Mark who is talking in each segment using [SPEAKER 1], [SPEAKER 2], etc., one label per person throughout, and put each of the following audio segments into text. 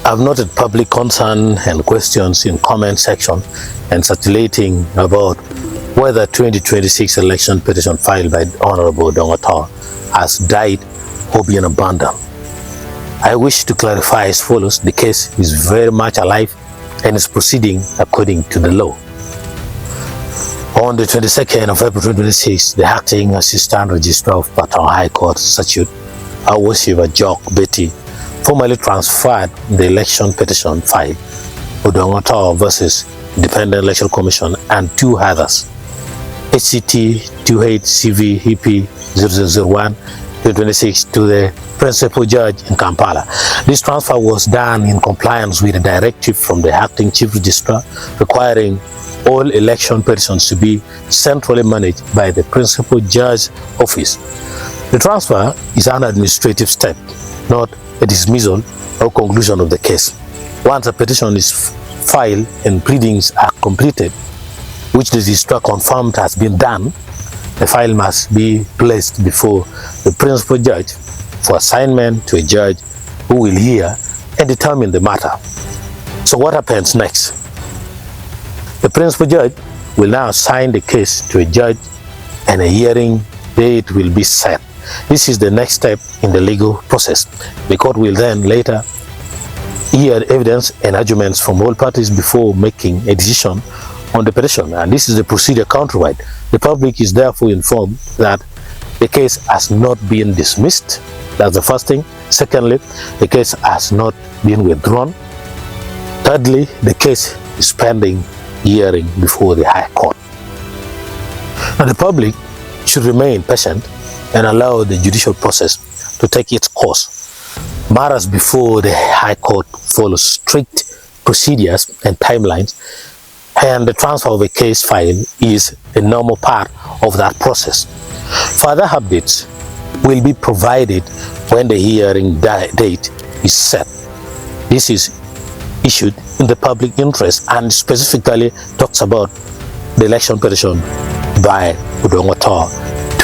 [SPEAKER 1] I've noted public concern and questions in comment section and circulating about whether 2026 election petition filed by Honorable Odonga has died or been abandoned. I wish to clarify as follows. The case is very much alive and is proceeding according to the law. On the 22nd of April 2026, the acting Assistant Registrar of Batwa High Court Statute, Awoshiva Jock Betty, formally transferred the election petition filed Odonga versus Independent Election Commission and two others, HCT 28CV EP 0001 2026, to the principal judge in Kampala. This transfer was done in compliance with a directive from the acting chief registrar requiring all election petitions to be centrally managed by the principal judge's office. The transfer is an administrative step, not a dismissal or conclusion of the case. Once a petition is filed and pleadings are completed, which the registrar confirmed has been done, the file must be placed before the principal judge for assignment to a judge who will hear and determine the matter. So what happens next? The principal judge will now assign the case to a judge and a hearing date will be set. This is the next step in the legal process. The court will then later hear evidence and arguments from all parties before making a decision on the petition, and this is the procedure countrywide. The public is therefore informed that the case has not been dismissed. That's the first thing. Secondly, the case has not been withdrawn. Thirdly, the case is pending hearing before the High Court. Now, the public should remain patient and allow the judicial process to take its course. Matters before the High Court follow strict procedures and timelines, and the transfer of a case file is a normal part of that process. Further updates will be provided when the hearing date is set. This is issued in the public interest and specifically talks about the election petition by Odonga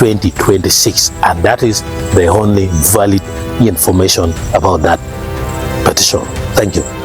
[SPEAKER 1] 2026, and that is the only valid information about that petition. Thank you.